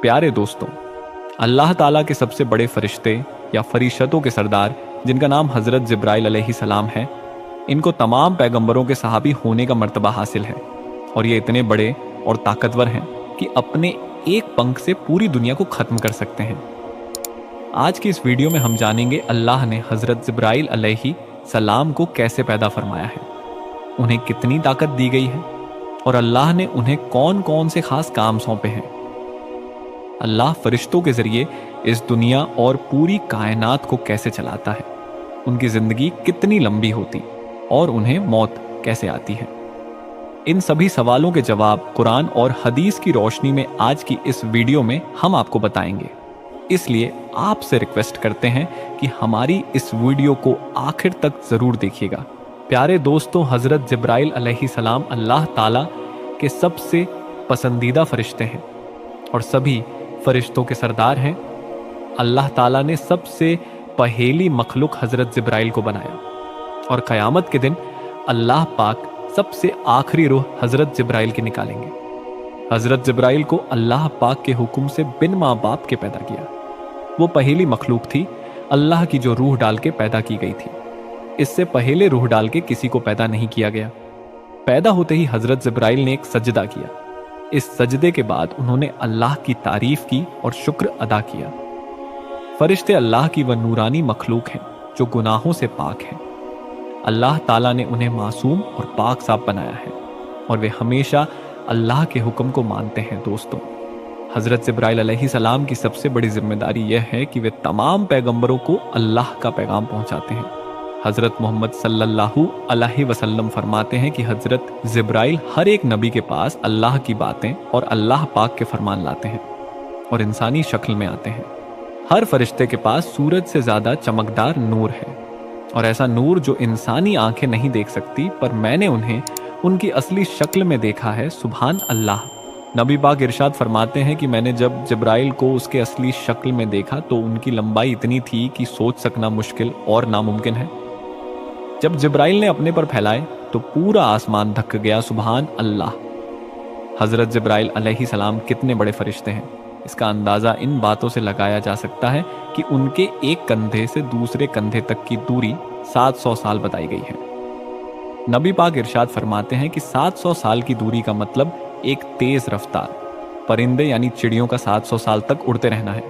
प्यारे दोस्तों, अल्लाह ताला के सबसे बड़े फरिश्ते या फरिश्तों के सरदार, जिनका नाम हज़रत जिब्राइल अलैहिस्सलाम है, इनको तमाम पैगंबरों के सहाबी होने का मर्तबा हासिल है। और ये इतने बड़े और ताकतवर हैं कि अपने एक पंख से पूरी दुनिया को ख़त्म कर सकते हैं। आज की इस वीडियो में हम जानेंगे अल्लाह ने हज़रत जिब्राइल अलैहिस्सलाम को कैसे पैदा फरमाया है, उन्हें कितनी ताकत दी गई है और अल्लाह ने उन्हें कौन कौन से खास काम सौंपे हैं। अल्लाह फरिश्तों के जरिए इस दुनिया और पूरी कायनात को कैसे चलाता है, उनकी जिंदगी कितनी लंबी होती और उन्हें मौत कैसे आती है। इन सभी सवालों के जवाब कुरान और हदीस की रोशनी में आज की इस वीडियो में हम आपको बताएंगे। इसलिए आपसे रिक्वेस्ट करते हैं कि हमारी इस वीडियो को आखिर तक जरूर देखिएगा। प्यारे दोस्तों, हज़रत जिब्राइल अलैहिस्सलाम अल्लाह ताला के सबसे पसंदीदा फरिश्ते हैं और सभी फरिश्तों के सरदार हैं। अल्लाह ताला ने सबसे पहेली मखलूक हज़रत जिब्राइल को बनाया और क़यामत के दिन अल्लाह पाक सबसे आखिरी रूह हज़रत जिब्राइल की निकालेंगे। हज़रत जिब्राइल को अल्लाह पाक के हुक्म से बिन माँ बाप के पैदा किया। वो पहेली मखलूक थी, अल्लाह की जो रूह डाल के पैदा की गई थी। इससे पहले रूह डाल के किसी को पैदा नहीं किया गया। पैदा होते ही हज़रत जिब्राइल ने एक सजदा किया। इस सजदे के बाद उन्होंने अल्लाह की तारीफ की और शुक्र अदा किया। फरिश्ते अल्लाह की वह नूरानी मखलूक हैं जो गुनाहों से पाक हैं। अल्लाह ताला ने उन्हें मासूम और पाक साफ बनाया है और वे हमेशा अल्लाह के हुक्म को मानते हैं। दोस्तों, हज़रत जिब्राइल अलैहिस्सलाम की सबसे बड़ी जिम्मेदारी यह है कि वे तमाम पैगंबरों को अल्लाह का पैगाम पहुंचाते हैं। हज़रत मोहम्मद सल्लल्लाहु अलैहि वसल्लम फरमाते हैं कि हज़रत जिब्राइल हर एक नबी के पास अल्लाह की बातें और अल्लाह पाक के फरमान लाते हैं और इंसानी शक्ल में आते हैं। हर फरिश्ते के पास सूरज से ज़्यादा चमकदार नूर है और ऐसा नूर जो इंसानी आंखें नहीं देख सकती, पर मैंने उन्हें उनकी असली शक्ल में देखा है। सुभान अल्लाह। नबी पाक इरशाद फरमाते हैं कि मैंने जब जिब्राइल को उसके असली शक्ल में देखा तो उनकी लंबाई इतनी थी कि सोच सकना मुश्किल और नामुमकिन है। जब जिब्राइल ने अपने पर फैलाए तो पूरा आसमान धक गया। सुभान अल्लाह। हज़रत जिब्राइल अलैहिस्सलाम कितने बड़े फरिश्ते हैं, इसका अंदाज़ा इन बातों से लगाया जा सकता है कि उनके एक कंधे से दूसरे कंधे तक की दूरी 700 साल बताई गई है। नबी पाक इरशाद फरमाते हैं कि 700 साल की दूरी का मतलब एक तेज रफ्तार परिंदे यानी चिड़ियों का 700 साल तक उड़ते रहना है।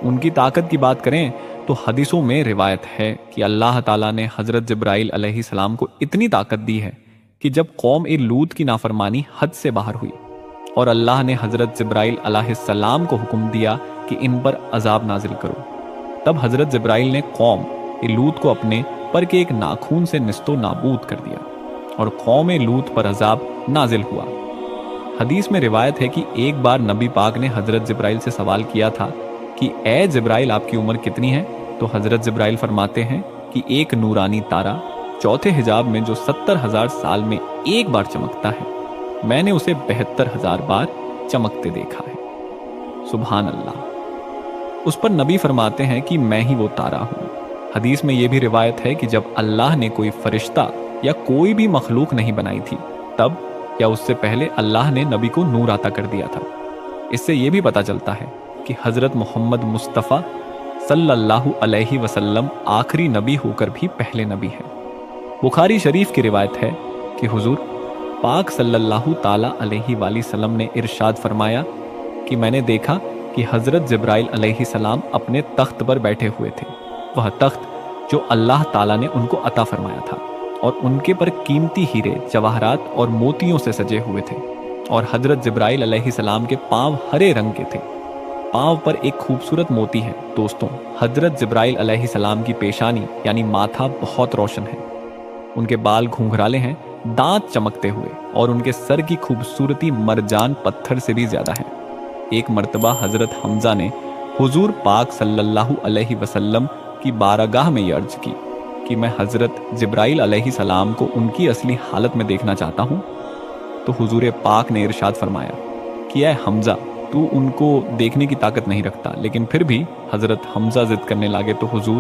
उनकी ताकत की बात करें तो हदीसों में रिवायत है कि अल्लाह ताला ने हज़रत जिब्राइल अलैहिस्सलाम को इतनी ताकत दी है कि जब कौम ए लूत की नाफरमानी हद से बाहर हुई और अल्लाह ने हज़रत जिब्राइल अलैहिस्सलाम को हुक्म दिया कि इन पर अजाब नाजिल करो, तब हज़रत जिब्राइल ने कौम ए लूत को अपने पर के एक नाखून से निस्तो नाबूद कर दिया और कौम ए लूत पर अजाब नाजिल हुआ। हदीस में रिवायत है कि एक बार नबी पाक ने हज़रत जिब्राइल से सवाल किया था कि ए जिब्राइल, आपकी उम्र कितनी है? तो हज़रत जिब्राइल फरमाते हैं कि एक नूरानी तारा चौथे हिजाब में जो 70,000 साल में एक बार चमकता है, मैंने उसे 72,000 बार चमकते देखा है। सुभान अल्लाह। उस पर नबी फरमाते हैं कि मैं ही वो तारा हूँ। हदीस में यह भी रिवायत है कि जब अल्लाह ने कोई फरिश्ता या कोई भी मखलूक नहीं बनाई थी, तब या उससे पहले अल्लाह ने नबी को नूर अता कर दिया था। इससे यह भी पता चलता है कि हज़रत मोहम्मद मुस्तफ़ा सल्लल्लाहु अलैहि वसल्लम आखिरी नबी होकर भी पहले नबी हैं। बुखारी शरीफ की रिवायत है कि हुजूर पाक सल्लल्लाहु ताला अलैहि वसल्लम ने इरशाद फरमाया कि मैंने देखा कि हज़रत जिब्राइल अलैहिस्सलाम अपने तख्त पर बैठे हुए थे, वह तख्त जो अल्लाह ताला ने उनको अता फरमाया था, और उनके पर कीमती हीरे, जवाहरात और मोतियों से सजे हुए थे। और हज़रत जिब्राइल अलैहिस्सलाम के पाँव हरे रंग के थे। पाँव पर एक खूबसूरत मोती है। दोस्तों, हज़रत जिब्राइल अलैहिस्सलाम की पेशानी यानी माथा बहुत रोशन है, उनके बाल घुंघराले हैं, दांत चमकते हुए, और उनके सर की खूबसूरती मरजान पत्थर से भी ज्यादा है। एक मर्तबा हज़रत हमजा ने हुजूर पाक सल्लल्लाहु अलैहि वसल्लम की बारगाह में अर्ज की कि मैं हज़रत जिब्राइल अलैहिस्सलाम को उनकी असली हालत में देखना चाहता हूँ। तो हुजूर पाक ने इरशाद फरमाया कि ऐ हमजा, तू उनको देखने की ताकत नहीं रखता। लेकिन फिर भी हज़रत हमजा जिद करने लगे तो हुजूर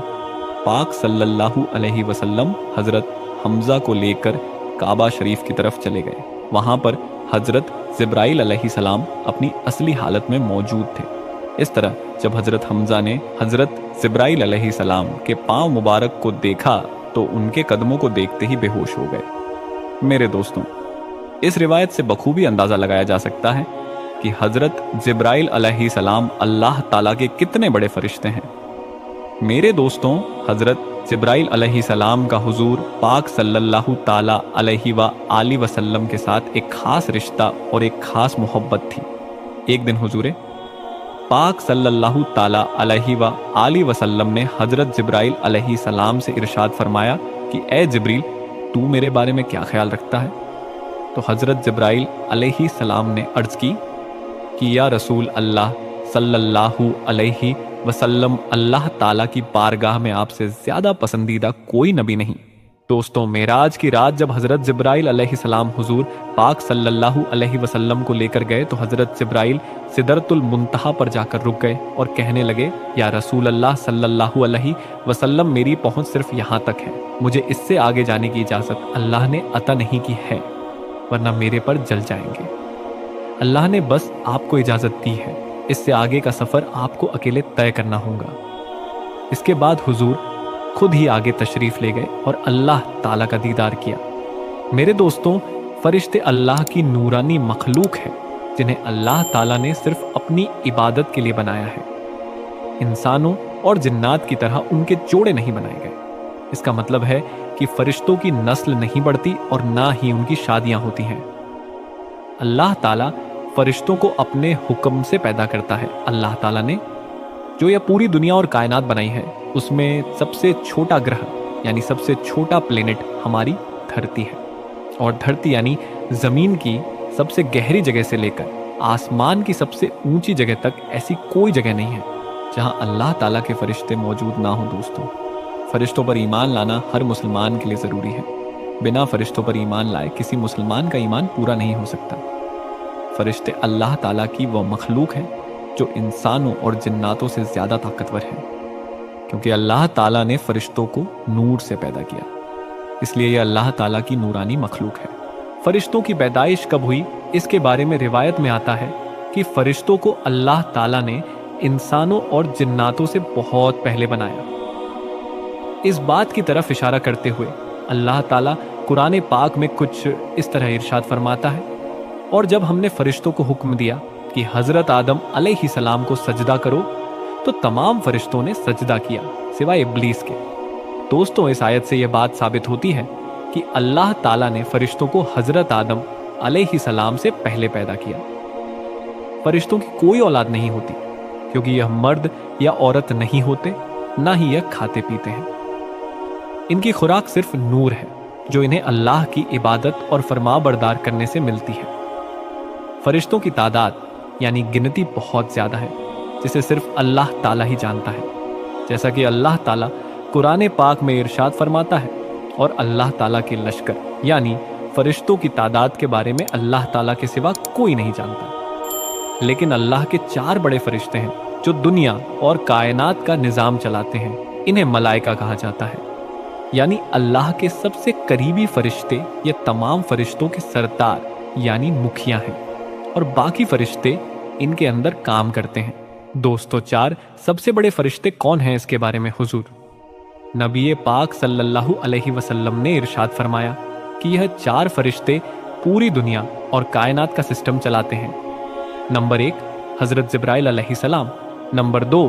पाक सल्लल्लाहु अलैहि वसल्लम हज़रत हमजा को लेकर काबा शरीफ की तरफ चले गए। वहाँ पर हज़रत जिब्राइल अलैहिस्सलाम अपनी असली हालत में मौजूद थे। इस तरह जब हजरत हमजा ने हजरत जिब्राइल अलैहिस्सलाम के पांव मुबारक को देखा तो उनके कदमों को देखते ही बेहोश हो गए। मेरे दोस्तों, इस रिवायत से बखूबी अंदाजा लगाया जा सकता है कि हजरत जिब्राइल अलैहिस्सलाम अल्लाह ताला के कितने बड़े फरिश्ते हैं। मेरे दोस्तों, हजरत जिब्राइल अलैहिस्सलाम का हुजूर पाक सल्लल्लाहु ताला अलैहि व आलि वसल्लम के साथ एक खास रिश्ता और एक खास मोहब्बत थी। एक दिन हुजूर पाक सल्लल्लाहु ताला अलैहि व आलि वसल्लम ने हजरत जिब्राइल अलैहिस्सलाम से इरशाद फरमाया कि ए जिब्रील, तू मेरे बारे में क्या ख्याल रखता है? तो हजरत जिब्राइल अलैहिस्सलाम ने अर्ज की कि या रसूल अल्लाह सल्लल्लाहु अलैहि वसल्लम, अल्लाह ताला की बारगाह में आपसे ज्यादा पसंदीदा कोई नबी नहीं। दोस्तों, मेराज की रात जब हजरत जिब्राइल अलैहिस्सलाम हुजूर पाक सल्लल्लाहु अलैहि वसल्लम को लेकर गए तो हजरत जिब्राइल सिदरतुल मुंतहा पर जाकर रुक गए और कहने लगे, या रसूल अल्लाह सल्लल्लाहु अलैहि वसल्लम, मेरी पहुंच सिर्फ यहाँ तक है, मुझे इससे आगे जाने की इजाजत अल्लाह ने अता नहीं की है, वरना मेरे पर जल जाएंगे। अल्लाह ने बस आपको इजाजत दी है, इससे आगे का सफर आपको अकेले तय करना होगा। इसके बाद हुजूर खुद ही आगे तशरीफ ले गए और अल्लाह ताला का दीदार किया। मेरे दोस्तों, फरिश्ते अल्लाह की नूरानी मखलूक है जिन्हें अल्लाह ताला ने सिर्फ अपनी इबादत के लिए बनाया है। इंसानों और जिन्नात की तरह उनके जोड़े नहीं बनाए गए। इसका मतलब है कि फरिश्तों की नस्ल नहीं बढ़ती और ना ही उनकी शादियां होती हैं। अल्लाह ताला फरिश्तों को अपने हुक्म से पैदा करता है। अल्लाह ताला ने जो यह पूरी दुनिया और कायनात बनाई है, उसमें सबसे छोटा ग्रह यानी सबसे छोटा प्लेनेट हमारी धरती है। और धरती यानी जमीन की सबसे गहरी जगह से लेकर आसमान की सबसे ऊंची जगह तक ऐसी कोई जगह नहीं है जहां अल्लाह ताला के फरिश्ते मौजूद ना हो। दोस्तों, फरिश्तों पर ईमान लाना हर मुसलमान के लिए ज़रूरी है। बिना फरिश्तों पर ईमान लाए किसी मुसलमान का ईमान पूरा नहीं हो सकता। फरिश्ते अल्लाह ताला की वह मखलूक है जो इंसानों और जिन्नातों से ज़्यादा ताकतवर है, क्योंकि अल्लाह ताला ने फरिश्तों को नूर से पैदा किया, इसलिए यह अल्लाह ताला की नूरानी मखलूक है। फरिश्तों की पैदाइश कब हुई, इसके बारे में रिवायत में आता है कि फरिश्तों को अल्लाह ताला ने इंसानों और जिन्नातों से बहुत पहले बनाया। इस बात की तरफ इशारा करते हुए अल्लाह ताला कुरान पाक में कुछ इस तरह इरशाद फरमाता है, और जब हमने फरिश्तों को हुक्म दिया कि हजरत आदम अलैहिस्सलाम को सजदा करो तो तमाम फरिश्तों ने सजदा किया सिवाय इब्लीस के। दोस्तों, इस आयत से यह बात साबित होती है कि अल्लाह ताला ने फरिश्तों को हजरत आदम अलैहिस्सलाम से पहले पैदा किया। फरिश्तों की कोई औलाद नहीं होती, क्योंकि यह मर्द या औरत नहीं होते, ना ही यह खाते पीते हैं। इनकी खुराक सिर्फ नूर है जो इन्हें अल्लाह की इबादत और फरमाबरदार करने से मिलती है। फरिश्तों की तादाद यानी गिनती बहुत ज्यादा है, जिसे सिर्फ अल्लाह ताला ही जानता है। जैसा कि अल्लाह ताला कुरान पाक में इरशाद फरमाता है, और अल्लाह ताला के लश्कर यानी फरिश्तों की तादाद के बारे में अल्लाह ताला के सिवा कोई नहीं जानता। लेकिन अल्लाह के 4 बड़े फरिश्ते हैं जो दुनिया और कायनात का निज़ाम चलाते हैं। इन्हें मलाइका कहा जाता है, यानी अल्लाह के सबसे करीबी फरिश्ते ये तमाम फरिश्तों के सरदार यानी मुखिया हैं, और बाकी फरिश्ते इनके अंदर काम करते हैं। दोस्तों, 4 सबसे बड़े फरिश्ते कौन हैं, इसके बारे में हुजूर नबी पाक सल्लल्लाहु अलैहि वसल्लम ने इरशाद फरमाया कि यह 4 फरिश्ते पूरी दुनिया और कायनात का सिस्टम चलाते हैं। नंबर 1 हजरत जिब्राइल अलैहिस्सलाम, नंबर 2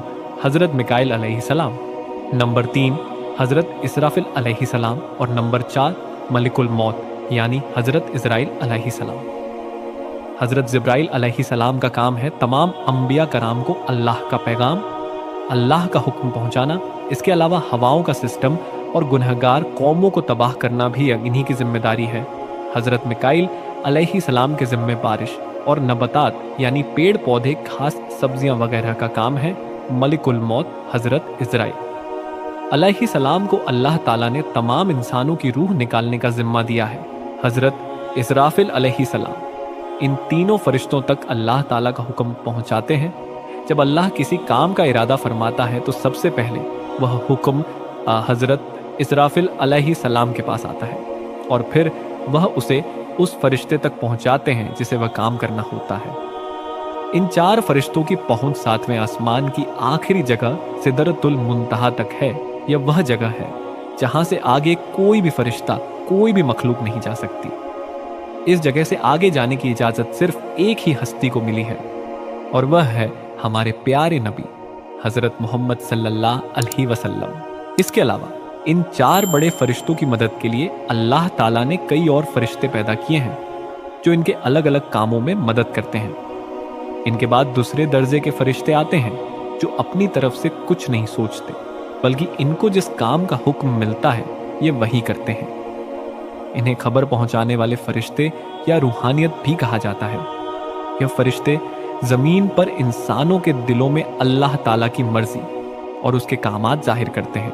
हजरत मिकाइल अलैहिस्सलाम, नंबर 3 हजरत इसराफिल अलैहिस्सलाम, और नंबर 4 मलिकुल मौत यानी हजरत इजराइल अलैहिस्सलाम। हजरत जिब्राइल अलैहिस्सलाम का काम है तमाम अंबिया कराम को अल्लाह का पैगाम, अल्लाह का हुक्म पहुंचाना। इसके अलावा हवाओं का सिस्टम और गुनहगार कौमों को तबाह करना भी इन्हीं की जिम्मेदारी है। हजरत मिकाइल अलैहिस्सलाम के जिम्मे बारिश और नबतात यानी पेड़ पौधे, घास, सब्जियां वगैरह का काम है। मलिकुल मौत हजरत इजराइल अलैहिस्सलाम को अल्लाह ताला ने तमाम इंसानों की रूह निकालने का जिम्मा दिया है। हजरत इसराफिल अलैहिस्सलाम इन तीनों फरिश्तों तक अल्लाह ताला का हुक्म पहुंचाते हैं। जब अल्लाह किसी काम का इरादा फरमाता है तो सबसे पहले वह हुक्म हजरत इसराफिल अलैहिस्सलाम के पास आता है, और फिर वह उसे उस फरिश्ते तक पहुंचाते हैं जिसे वह काम करना होता है। इन 4 फरिश्तों की पहुंच 7वें आसमान की आखिरी जगह सिदरतुल मुंतहा तक है। यह वह जगह है जहां से आगे कोई भी फरिश्ता, कोई भी मखलूक नहीं जा सकती। इस जगह से आगे जाने की इजाजत सिर्फ एक ही हस्ती को मिली है, और वह है हमारे प्यारे नबी हजरत मोहम्मद सल्लल्लाहु अलैहि वसल्लम। इसके अलावा इन 4 बड़े फरिश्तों की मदद के लिए अल्लाह ताला ने कई और फरिश्ते पैदा किए हैं जो इनके अलग अलग कामों में मदद करते हैं। इनके बाद दूसरे दर्जे के फरिश्ते आते हैं जो अपनी तरफ से कुछ नहीं सोचते, बल्कि इनको जिस काम का हुक्म मिलता है ये वही करते हैं। इन्हें खबर पहुंचाने वाले फरिश्ते या रूहानियत भी कहा जाता है। यह फरिश्ते जमीन पर इंसानों के दिलों में अल्लाह ताला की मर्जी और उसके कामात जाहिर करते हैं।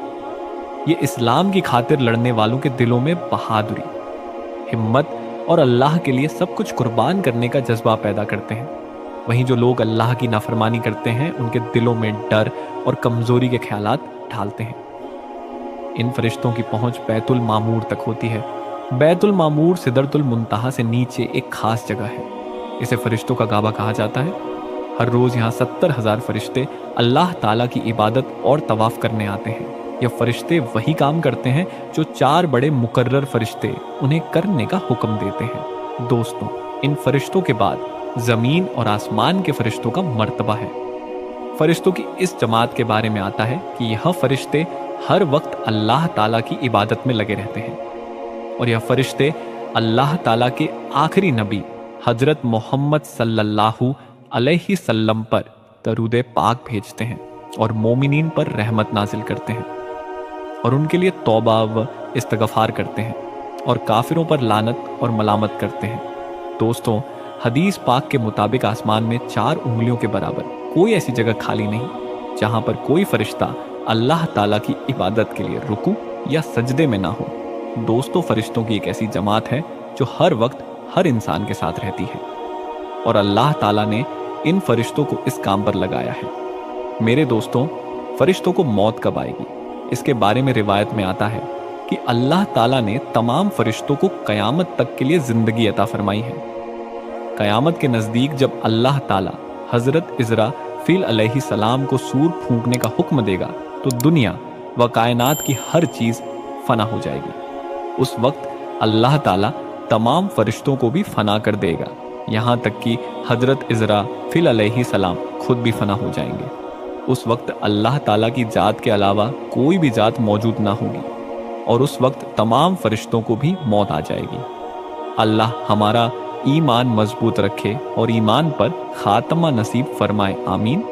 ये इस्लाम की खातिर लड़ने वालों के दिलों में बहादुरी, हिम्मत और अल्लाह के लिए सब कुछ कुर्बान करने का जज्बा पैदा करते हैं। वहीं जो लोग अल्लाह की नाफरमानी करते हैं उनके दिलों में डर और कमजोरी के ख्यालात ढालते हैं। इन फरिश्तों की पहुंच बैतुल मामूर तक होती है। बैतुल मामूर सिदरतुल मुंतहा से नीचे एक खास जगह है। इसे फरिश्तों का गाबा कहा जाता है। हर रोज यहाँ 70,000 फरिश्ते अल्लाह ताला की इबादत और तवाफ करने आते हैं। यह फरिश्ते वही काम करते हैं जो 4 बड़े मुकर्रर फरिश्ते उन्हें करने का हुक्म देते हैं। दोस्तों, इन फरिश्तों के बाद जमीन और आसमान के फरिश्तों का मर्तबा है। फरिश्तों की इस जमात के बारे में आता है कि यह फरिश्ते हर वक्त अल्लाह ताला की इबादत में लगे रहते हैं, और यह फरिश्ते अल्लाह ताला के आखिरी नबी हजरत मोहम्मद सल्लल्लाहु अलैहि सल्लम पर दरूद पाक भेजते हैं और मोमिनीन पर रहमत नाजिल करते हैं, और उनके लिए तौबा व इस्तगफार करते हैं, और काफिरों पर लानत और मलामत करते हैं। दोस्तों, हदीस पाक के मुताबिक आसमान में 4 उंगलियों के बराबर कोई ऐसी जगह खाली नहीं जहां पर कोई फरिश्ता अल्लाह ताला की इबादत के लिए रुकू या सजदे में ना हो। दोस्तों, फरिश्तों की एक ऐसी जमात है जो हर वक्त हर इंसान के साथ रहती है, और अल्लाह ताला ने इन फरिश्तों को इस काम पर लगाया है। मेरे दोस्तों, फरिश्तों को मौत कब आएगी, इसके बारे में रिवायत में आता है कि अल्लाह ताला ने तमाम फरिश्तों को कयामत तक के लिए जिंदगी अता फरमाई है। कयामत के नजदीक जब अल्लाह ताला हजरत इज़राफील अलैहि सलाम को सूर फूंकने का हुक्म देगा तो दुनिया व कायनात की हर चीज फना हो जाएगी। उस वक्त अल्लाह ताला तमाम फरिश्तों को भी फना कर देगा, यहाँ तक कि हजरत इज़राफील अलैहि सलाम खुद भी फना हो जाएंगे। उस वक्त अल्लाह ताला की जात के अलावा कोई भी जात मौजूद ना होगी, और उस वक्त तमाम फरिश्तों को भी मौत आ जाएगी। अल्लाह हमारा ईमान मजबूत रखे और ईमान पर खात्मा नसीब फरमाए। आमीन।